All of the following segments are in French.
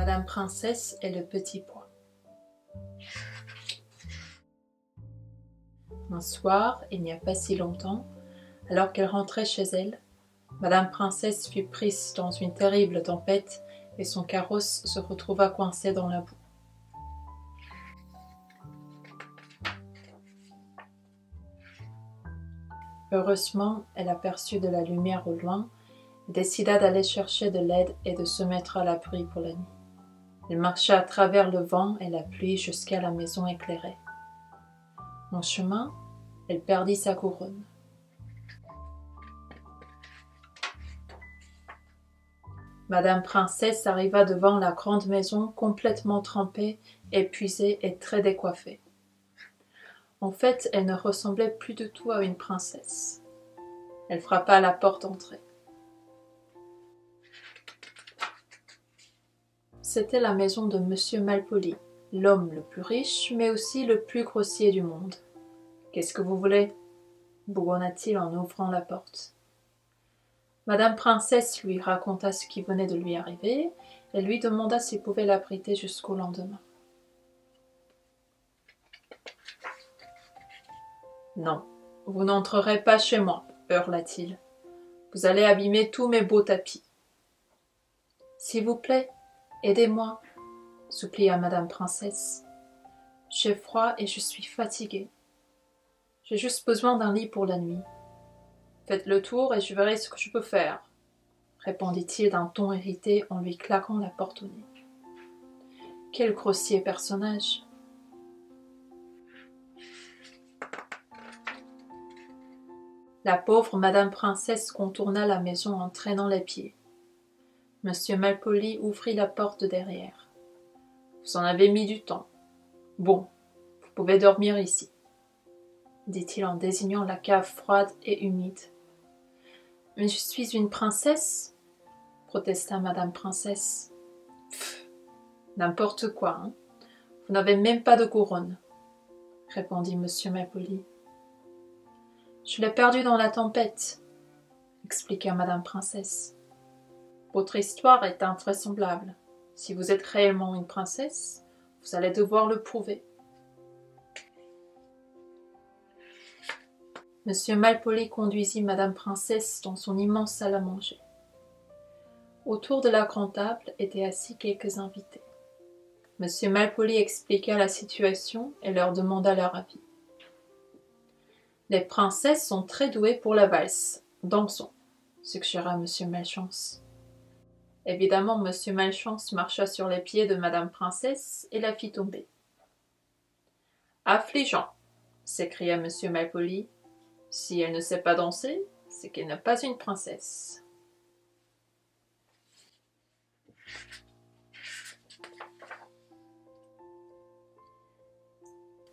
Madame Princesse et le petit pois. Un soir, il n'y a pas si longtemps, alors qu'elle rentrait chez elle, Madame Princesse fut prise dans une terrible tempête et son carrosse se retrouva coincé dans la boue. Heureusement, elle aperçut de la lumière au loin et décida d'aller chercher de l'aide et de se mettre à l'abri pour la nuit. Elle marcha à travers le vent et la pluie jusqu'à la maison éclairée. En chemin, elle perdit sa couronne. Madame Princesse arriva devant la grande maison complètement trempée, épuisée et très décoiffée. En fait, elle ne ressemblait plus du tout à une princesse. Elle frappa à la porte d'entrée. C'était la maison de Monsieur Malpoli, l'homme le plus riche, mais aussi le plus grossier du monde. « Qu'est-ce que vous voulez » bougonna-t-il en ouvrant la porte. Madame Princesse lui raconta ce qui venait de lui arriver et lui demanda s'il pouvait l'abriter jusqu'au lendemain. « Non, vous n'entrerez pas chez moi, hurla-t-il. Vous allez abîmer tous mes beaux tapis. »« S'il vous plaît, aidez-moi, » supplia Madame Princesse. « J'ai froid et je suis fatiguée. J'ai juste besoin d'un lit pour la nuit. » « Faites le tour et je verrai ce que je peux faire, » répondit-il d'un ton irrité en lui claquant la porte au nez. Quel grossier personnage! La pauvre Madame Princesse contourna la maison en traînant les pieds. Monsieur Malpoli ouvrit la porte derrière. « Vous en avez mis du temps. Bon, vous pouvez dormir ici, » dit-il en désignant la cave froide et humide. « Mais je suis une princesse, » protesta Madame Princesse. « Pfff, n'importe quoi, hein. Vous n'avez même pas de couronne, » répondit Monsieur Malpoli. « Je l'ai perdue dans la tempête, » expliqua Madame Princesse. « Votre histoire est invraisemblable. Si vous êtes réellement une princesse, vous allez devoir le prouver. » Monsieur Malpoli conduisit Madame Princesse dans son immense salle à manger. Autour de la grande table étaient assis quelques invités. Monsieur Malpoli expliqua la situation et leur demanda leur avis. « Les princesses sont très douées pour la valse. Dansons, » suggéra Monsieur Malchance. Évidemment, Monsieur Malchance marcha sur les pieds de Madame Princesse et la fit tomber. « Affligeant » s'écria Monsieur Malpoli. « Si elle ne sait pas danser, c'est qu'elle n'est pas une princesse. »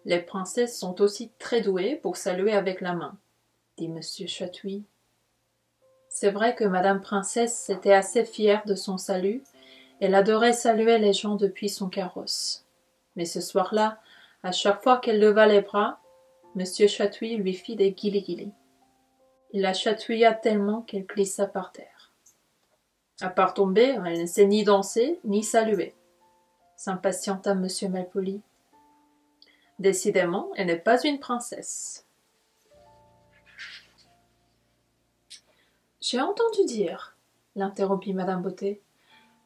Les princesses sont aussi très douées pour saluer avec la main, dit Monsieur Chatouille. C'est vrai que Madame Princesse était assez fière de son salut. Elle adorait saluer les gens depuis son carrosse. Mais ce soir-là, à chaque fois qu'elle leva les bras, Monsieur Chatouille lui fit des guilis-guilis. Il la chatouilla tellement qu'elle glissa par terre. À part tomber, elle ne sait ni danser, ni saluer, s'impatienta Monsieur Malpoli. Décidément, elle n'est pas une princesse. J'ai entendu dire, l'interrompit Madame Beauté,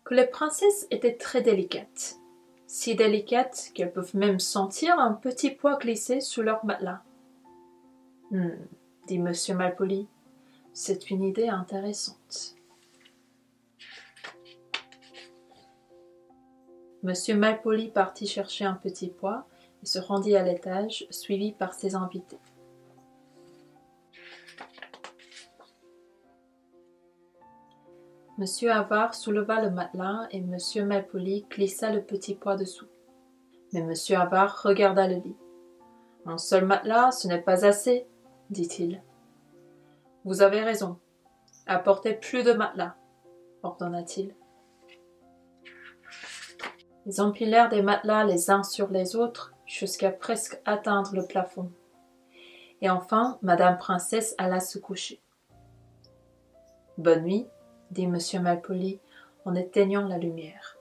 que les princesses étaient très délicates. Si délicates qu'elles peuvent même sentir un petit pois glisser sous leur matelas. Dit Monsieur Malpoli. C'est une idée intéressante. Monsieur Malpoli partit chercher un petit pois et se rendit à l'étage, suivi par ses invités. Monsieur Avare souleva le matelas et Monsieur Malpoli glissa le petit pois dessous. Mais Monsieur Avare regarda le lit. « Un seul matelas, ce n'est pas assez, » dit-il. « Vous avez raison. Apportez plus de matelas, » ordonna-t-il. Ils empilèrent des matelas les uns sur les autres jusqu'à presque atteindre le plafond. Et enfin, Madame Princesse alla se coucher. « Bonne nuit, » dit Monsieur Malpoli en éteignant la lumière.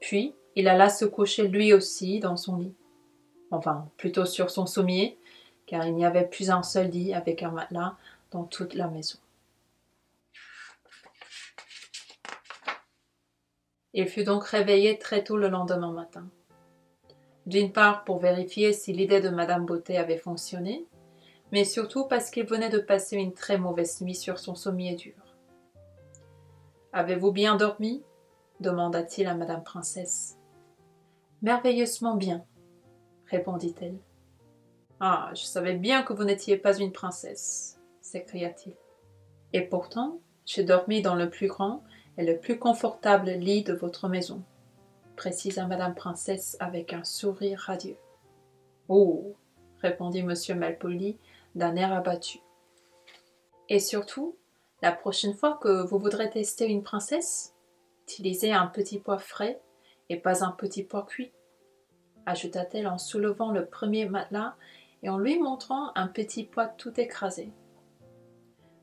Puis il alla se coucher lui aussi dans son lit. Enfin, plutôt sur son sommier, car il n'y avait plus un seul lit avec un matelas dans toute la maison. Il fut donc réveillé très tôt le lendemain matin. D'une part pour vérifier si l'idée de Madame Beauté avait fonctionné, mais surtout parce qu'il venait de passer une très mauvaise nuit sur son sommier dur. « Avez-vous bien dormi ?» demanda-t-il à Madame Princesse. « Merveilleusement bien, » répondit-elle. « Ah, je savais bien que vous n'étiez pas une princesse, » s'écria-t-il. « Et pourtant, j'ai dormi dans le plus grand et le plus confortable lit de votre maison, » précisa Madame Princesse avec un sourire radieux. « Oh !» répondit Monsieur Malpoli d'un air abattu. « Et surtout, la prochaine fois que vous voudrez tester une princesse, utilisez un petit pois frais et pas un petit pois cuit, » ajouta-t-elle en soulevant le premier matelas et en lui montrant un petit pois tout écrasé.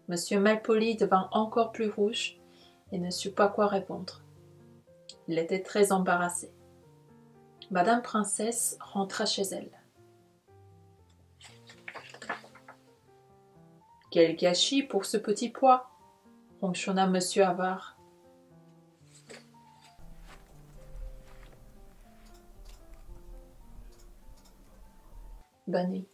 Monsieur Malpoli devint encore plus rouge et ne sut pas quoi répondre. Il était très embarrassé. Madame Princesse rentra chez elle. « Quel gâchis pour ce petit pois !» ronchonna Monsieur Avare. Bonne nuit.